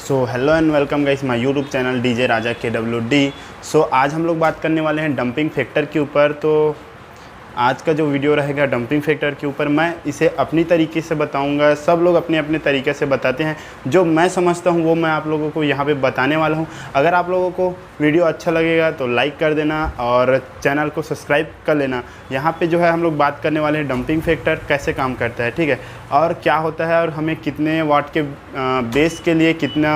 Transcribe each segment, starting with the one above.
So hello and welcome guys my YouTube channel DJ Raja KWD। सो आज हम लोग बात करने वाले हैं डंपिंग फैक्टर के ऊपर। तो आज का जो वीडियो रहेगा डंपिंग फैक्टर के ऊपर, मैं इसे अपनी तरीके से बताऊंगा। सब लोग अपने अपने तरीके से बताते हैं, जो मैं समझता हूं वो मैं आप लोगों को यहां पे बताने वाला हूं। अगर आप लोगों को वीडियो अच्छा लगेगा तो लाइक कर देना और चैनल को सब्सक्राइब कर लेना। यहाँ पे जो है हम लोग बात करने वाले हैं डंपिंग फैक्टर कैसे काम करता है, ठीक है, और क्या होता है और हमें कितने वाट के बेस के लिए कितना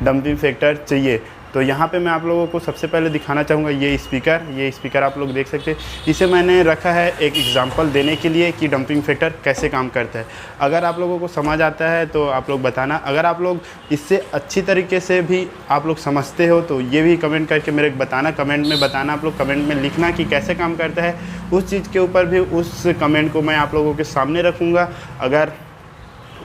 डंपिंग फैक्टर चाहिए। तो यहाँ पे मैं आप लोगों को सबसे पहले दिखाना चाहूँगा ये स्पीकर आप लोग देख सकते हैं। इसे मैंने रखा है एक एग्जांपल देने के लिए कि डंपिंग फैक्टर कैसे काम करता है। अगर आप लोगों को समझ आता है तो आप लोग बताना, अगर आप लोग इससे अच्छी तरीके से भी आप लोग समझते हो तो ये भी कमेंट करके मेरे बताना, कमेंट में बताना। आप लोग कमेंट में लिखना कि कैसे काम करता है। उस चीज़ के ऊपर भी उस कमेंट को मैं आप लोगों के सामने रखूँगा। अगर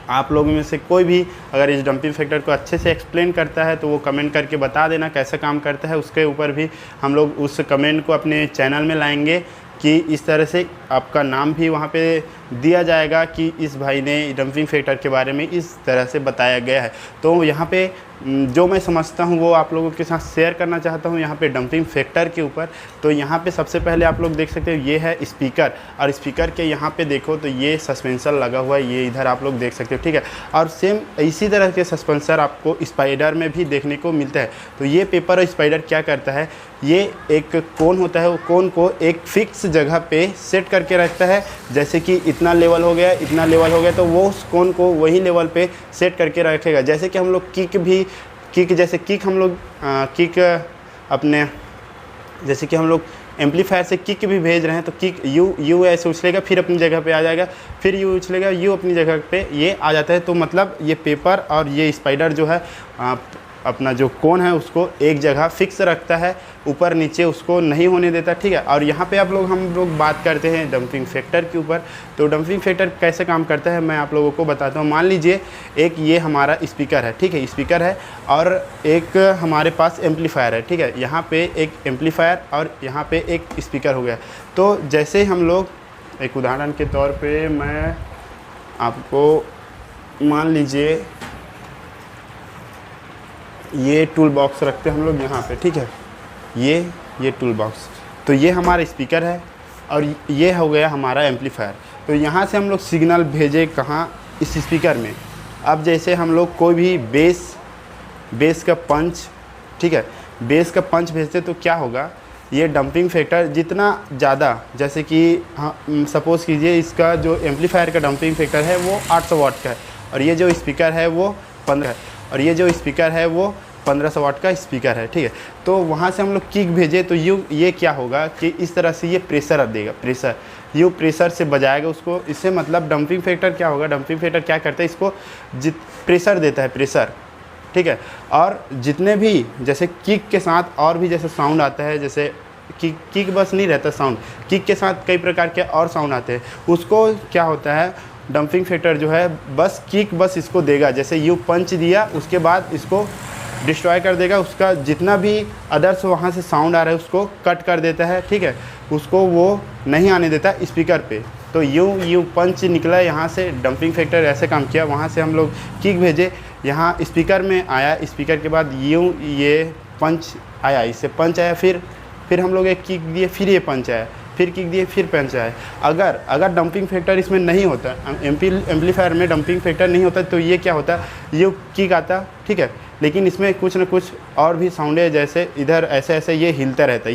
आप लोगों में से कोई भी अगर इस डंपिंग फैक्टर को अच्छे से एक्सप्लेन करता है तो वो कमेंट करके बता देना कैसे काम करता है। उसके ऊपर भी हम लोग उस कमेंट को अपने चैनल में लाएंगे कि इस तरह से आपका नाम भी वहाँ पे दिया जाएगा कि इस भाई ने डंपिंग फैक्टर के बारे में इस तरह से बताया गया है। तो यहाँ पे जो मैं समझता हूँ वो आप लोगों के साथ शेयर करना चाहता हूँ यहाँ पे डंपिंग फैक्टर के ऊपर। तो यहाँ पे सबसे पहले आप लोग देख सकते हो ये है स्पीकर, और स्पीकर के यहाँ पे देखो तो ये सस्पेंसर लगा हुआ है, ये इधर आप लोग देख सकते हो, ठीक है। और सेम इसी तरह के सस्पेंसर आपको स्पाइडर में भी देखने को मिलता है। तो ये पेपर और स्पाइडर क्या करता है, ये एक कोन होता है, वो कोन को एक फिक्स जगह पे सेट करके रखता है। जैसे कि इतना लेवल हो गया, इतना लेवल हो गया, तो वो उस कोन को वही लेवल पे सेट करके रखेगा। जैसे कि हम लोग किक हम लोग अपने जैसे कि हम लोग एम्पलीफायर से किक भी भेज रहे हैं तो किक यू ऐसे उछलेगा, फिर अपनी जगह पे आ जाएगा, फिर यू उछलेगा, यू अपनी जगह पे ये आ जाता है। तो मतलब ये पेपर और ये स्पाइडर जो है अपना जो कोन है उसको एक जगह फिक्स रखता है, ऊपर नीचे उसको नहीं होने देता, ठीक है। और यहाँ पे हम लोग बात करते हैं डंपिंग फैक्टर के ऊपर। तो डंपिंग फैक्टर कैसे काम करता है मैं आप लोगों को बताता हूँ। मान लीजिए एक ये हमारा स्पीकर है, ठीक है, स्पीकर है, और एक हमारे पास एम्पलीफायर है, ठीक है। यहाँ पे एक एम्पलीफायर और यहाँ पे एक स्पीकर हो गया। तो जैसे हम लोग एक उदाहरण के तौर पर मैं आपको मान लीजिए ये टूल बॉक्स रखते हैं हम लोग यहाँ पे, ठीक है, ये टूल बॉक्स। तो ये हमारा स्पीकर है और ये हो गया हमारा एम्पलीफायर। तो यहाँ से हम लोग सिग्नल भेजे कहाँ, इस स्पीकर में। अब जैसे हम लोग कोई भी बेस का पंच, ठीक है, बेस का पंच भेजते तो क्या होगा, ये डंपिंग फैक्टर जितना ज़्यादा, जैसे कि सपोज़ कीजिए इसका जो एम्पलीफायर का डंपिंग फैक्टर है वो 800 वाट का है, और ये जो स्पीकर है वो 15 है, और ये जो स्पीकर है वो 1500 वाट का स्पीकर है, ठीक है। तो वहाँ से हम लोग किक भेजे तो ये क्या होगा कि इस तरह से ये प्रेशर देगा, प्रेशर से बजाएगा उसको। इससे मतलब डंपिंग फैक्टर क्या होगा, डंपिंग फैक्टर क्या करता है, इसको प्रेशर देता है, प्रेशर, ठीक है। और जितने भी जैसे किक के साथ और भी जैसे साउंड आता है, जैसे किक बस नहीं रहता साउंड, किक के साथ कई प्रकार के और साउंड आते हैं, उसको क्या होता है डंपिंग फैक्टर जो है बस इसको देगा। जैसे यू पंच दिया उसके बाद इसको डिस्ट्रॉय कर देगा, उसका जितना भी अदर्स वहाँ से साउंड आ रहा है उसको कट कर देता है, ठीक है, उसको वो नहीं आने देता स्पीकर पे। तो यू पंच निकला यहाँ से, डंपिंग फैक्टर ऐसे काम किया। वहाँ से हम लोग किक भेजे, यहाँ स्पीकर में आया, स्पीकर के बाद ये पंच आया, इससे पंच आया, फिर हम लोग एक किक दिए, फिर ये पंच आया, फिर किक दिए, फिर पंच आए। अगर डंपिंग फैक्टर इसमें नहीं होता, एम्पलीफायर में डंपिंग फैक्टर नहीं होता, तो ये क्या होता, ये किक आता, ठीक है, लेकिन इसमें कुछ ना कुछ और भी साउंड है, जैसे इधर ऐसे ये हिलता रहता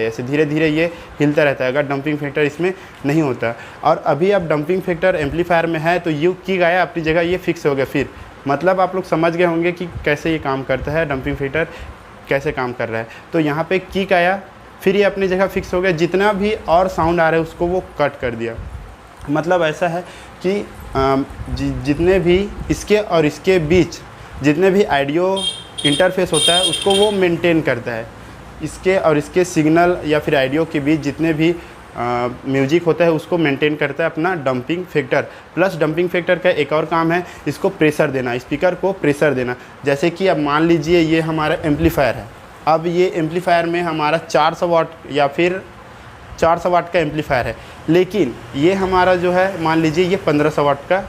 है, ऐसे धीरे धीरे ये हिलता रहता है, अगर डंपिंग फैक्टर इसमें नहीं होता। और अभी अब डंपिंग फैक्टर एम्पलीफायर में है तो यू किक आया, अपनी जगह ये फिक्स हो गया। फिर मतलब आप लोग समझ गए होंगे कि कैसे ये काम करता है, डंपिंग फैक्टर कैसे काम कर रहा है। तो यहाँ पर किक आया, फिर ये अपनी जगह फिक्स हो गया, जितना भी और साउंड आ रहा है उसको वो कट कर दिया। मतलब ऐसा है कि जितने भी इसके और इसके बीच जितने भी ऑडियो इंटरफेस होता है उसको वो मेंटेन करता है। इसके और इसके सिग्नल या फिर ऑडियो के बीच जितने भी म्यूजिक होता है उसको मेंटेन करता है अपना dumping factor. Plus dumping factor का एक और काम है, इसको प्रेशर देना, स्पीकर को प्रेशर देना। जैसे कि अब मान लीजिए ये हमारा एम्पलीफायर है, अब ये एम्पलीफायर में हमारा 400 वाट या फिर 400 वाट का एम्पलीफायर है, लेकिन ये हमारा जो है मान लीजिए ये 1500 वाट का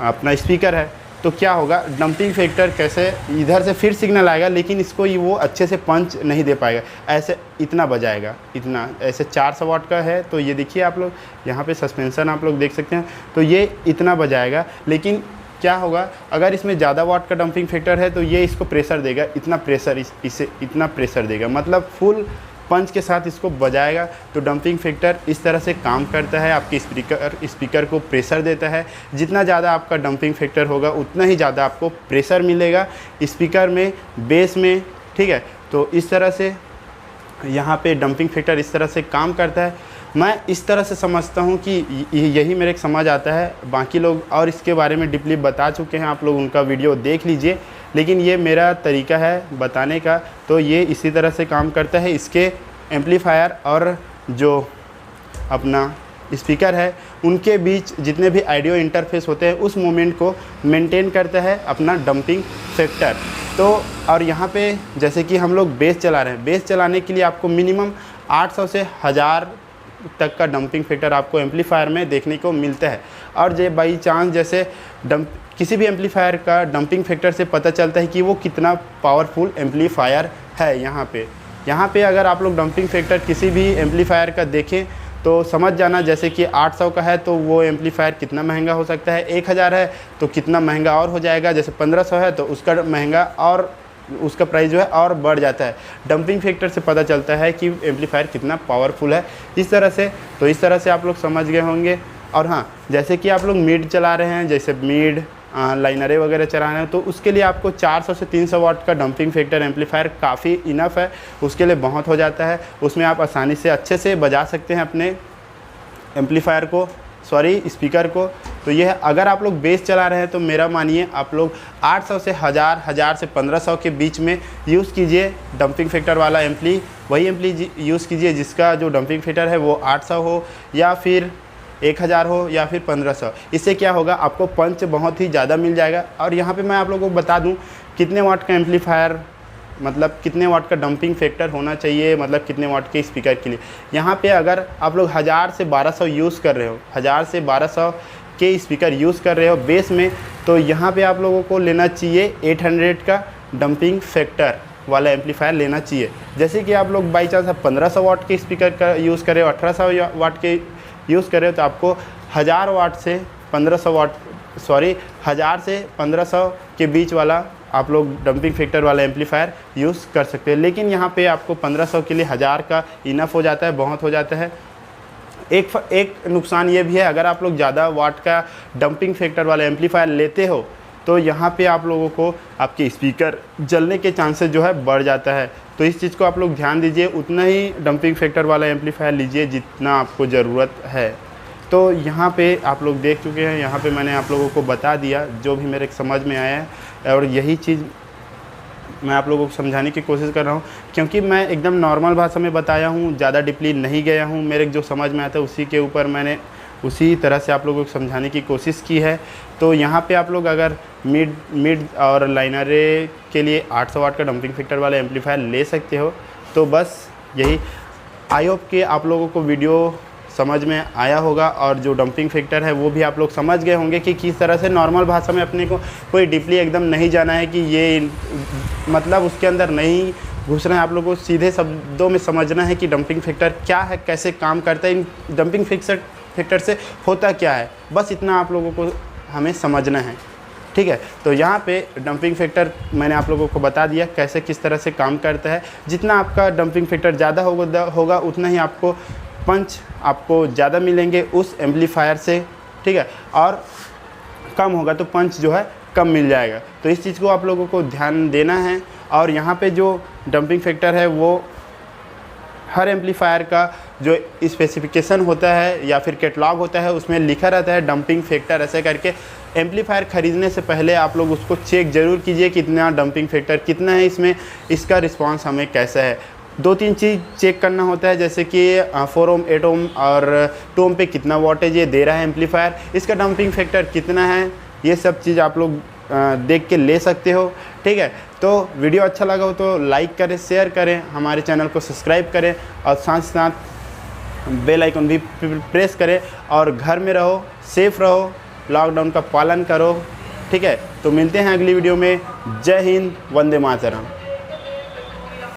अपना स्पीकर है। तो क्या होगा, डंपिंग फैक्टर कैसे इधर से फिर सिग्नल आएगा, लेकिन इसको वो अच्छे से पंच नहीं दे पाएगा। ऐसे इतना बजाएगा, इतना ऐसे 400 वाट का है, तो ये देखिए आप लोग यहाँ पे सस्पेंशन आप लोग देख सकते हैं, तो ये इतना बजाएगा। लेकिन क्या होगा, अगर इसमें ज़्यादा वाट का डंपिंग फैक्टर है तो ये इसको प्रेशर देगा, इतना प्रेशर इसे इतना प्रेशर देगा, मतलब फुल पंच के साथ इसको बजाएगा। तो डंपिंग फैक्टर इस तरह से काम करता है, आपके स्पीकर को प्रेशर देता है। जितना ज़्यादा आपका डंपिंग फैक्टर होगा उतना ही ज़्यादा आपको प्रेशर मिलेगा स्पीकर में, बेस में, ठीक है। तो इस तरह से यहाँ पे डंपिंग फैक्टर इस तरह से काम करता है। मैं इस तरह से समझता हूँ कि यही मेरे समझ आता है। बाकी लोग और इसके बारे में डीपली बता चुके हैं, आप लोग उनका वीडियो देख लीजिए, लेकिन ये मेरा तरीका है बताने का। तो ये इसी तरह से काम करता है। इसके एम्पलीफायर और जो अपना स्पीकर है उनके बीच जितने भी ऑडियो इंटरफेस होते हैं उस मोमेंट को मेंटेन करता है अपना डंपिंग फैक्टर। तो और यहाँ पे जैसे कि हम लोग बेस चला रहे हैं, बेस चलाने के लिए आपको मिनिमम 800 से 1000 तक का डंपिंग फैक्टर आपको एम्पलीफायर में देखने को मिलता है। और जे बाई चांस जैसे किसी भी एम्पलीफायर का डंपिंग फैक्टर से पता चलता है कि वो कितना पावरफुल एम्पलीफायर है। यहाँ पे अगर आप लोग डंपिंग फैक्टर किसी भी एम्पलीफायर का देखें तो समझ जाना, जैसे कि 800 का है तो वो एम्पलीफायर कितना महंगा हो सकता है, 1000 है तो कितना महंगा और हो जाएगा, जैसे 1500 है तो उसका महंगा और उसका प्राइस जो है और बढ़ जाता है। डंपिंग फैक्टर से पता चलता है कि एम्पलीफायर कितना पावरफुल है। इस तरह से, तो इस तरह से आप लोग समझ गए होंगे। और हाँ, जैसे कि आप लोग मिड चला रहे हैं, जैसे मिड लाइनरे वगैरह चला रहे हैं, तो उसके लिए आपको 400 से 300 वाट का डंपिंग फैक्टर एम्पलीफायर काफ़ी इनफ है, उसके लिए बहुत हो जाता है। उसमें आप आसानी से अच्छे से बजा सकते हैं अपने एम्पलीफायर को, स्पीकर को। तो यह अगर आप लोग बेस चला रहे हैं तो मेरा मानिए आप लोग 800 से 1000 से 1500 के बीच में यूज़ कीजिए डंपिंग फैक्टर वाला एम्पली। वही एम्पली यूज़ कीजिए जिसका जो डंपिंग फैक्टर है वो 800 हो या फिर 1000 हो या फिर 1500। इससे क्या होगा, आपको पंच बहुत ही ज़्यादा मिल जाएगा। और यहाँ पे मैं आप लोगों को बता दूँ कितने वाट का एम्पलीफायर, मतलब कितने वाट का डंपिंग फैक्टर होना चाहिए, मतलब कितने वाट के स्पीकर के लिए। यहाँ पे अगर आप लोग 1000 से 1200 यूज़ कर रहे हो, 1000 से 1200 के स्पीकर यूज़ कर रहे हो बेस में, तो यहाँ पे आप लोगों को लेना चाहिए 800 का डंपिंग फैक्टर वाला एम्पलीफायर लेना चाहिए। जैसे कि आप लोग बाई चांस 1500 वाट के स्पीकर का यूज़ कर रहे हो, 1800 वाट के यूज़ कर रहे हो, तो आपको 1000 वाट से 1500 वाट 1000 से 1500 के बीच वाला आप लोग डंपिंग फैक्टर वाला एम्पलीफायर यूज़ कर सकते हैं। लेकिन यहाँ पे आपको 1500 के लिए 1000 का इनफ हो जाता है, बहुत हो जाता है। एक नुकसान ये भी है, अगर आप लोग ज़्यादा वाट का डंपिंग फैक्टर वाला एम्पलीफायर लेते हो तो यहाँ पे आप लोगों को आपके स्पीकर जलने के चांसेस जो है बढ़ जाता है। तो इस चीज़ को आप लोग ध्यान दीजिए, उतना ही डंपिंग फैक्टर वाला एम्पलीफायर लीजिए जितना आपको ज़रूरत है। तो यहाँ पे आप लोग देख चुके हैं, यहाँ पे मैंने आप लोगों को बता दिया जो भी मेरे समझ में आया है, और यही चीज़ मैं आप लोगों को समझाने की कोशिश कर रहा हूँ, क्योंकि मैं एकदम नॉर्मल भाषा में बताया हूँ, ज़्यादा डीपली नहीं गया हूँ। मेरे जो समझ में आता है उसी के ऊपर मैंने उसी तरह से आप लोगों को समझाने की कोशिश की है। तो यहाँ पे आप लोग अगर मिड और लाइनरे के लिए 800 वाट का डंपिंग फैक्टर वाला एम्पलीफायर ले सकते हो। तो बस यही, आई होप कि आप लोगों को वीडियो समझ में आया होगा, और जो डंपिंग फैक्टर है वो भी आप लोग समझ गए होंगे कि किस तरह से नॉर्मल भाषा में अपने को कोई डीपली एकदम नहीं जाना है कि ये मतलब उसके अंदर नहीं घुसना है। आप लोगों को सीधे शब्दों में समझना है कि डंपिंग फैक्टर क्या है, कैसे काम करता है, इन डंपिंग फैक्टर से होता क्या है, बस इतना आप लोगों को हमें समझना है, ठीक है। तो यहाँ पे डंपिंग फैक्टर मैंने आप लोगों को बता दिया कैसे किस तरह से काम करता है। जितना आपका डंपिंग फैक्टर ज़्यादा होगा उतना ही आपको पंच आपको ज़्यादा मिलेंगे उस एम्पलीफायर से, ठीक है, और कम होगा तो पंच जो है कम मिल जाएगा। तो इस चीज़ को आप लोगों को ध्यान देना है। और यहाँ पे जो डंपिंग फैक्टर है वो हर एम्पलीफायर का जो स्पेसिफिकेशन होता है या फिर कैटलॉग होता है उसमें लिखा रहता है डंपिंग फैक्टर ऐसे करके। एम्पलीफायर ख़रीदने से पहले आप लोग उसको चेक ज़रूर कीजिए कितना डंपिंग फैक्टर कितना है इसमें, इसका रिस्पांस हमें कैसा है। 2-3 चीज़ चेक करना होता है, जैसे कि 4 ओम 8 ओम और 2 ओम पे कितना वोल्टेज ये दे रहा है एम्पलीफायर, इसका डंपिंग फैक्टर कितना है, ये सब चीज़ आप लोग देख के ले सकते हो, ठीक है। तो वीडियो अच्छा लगा हो तो लाइक करें, शेयर करें, हमारे चैनल को सब्सक्राइब करें और साथ साथ बेल आइकन भी प्रेस करें। और घर में रहो, सेफ़ रहो, लॉकडाउन का पालन करो, ठीक है, तो मिलते हैं अगली वीडियो में। जय हिंद, वंदे मातरम।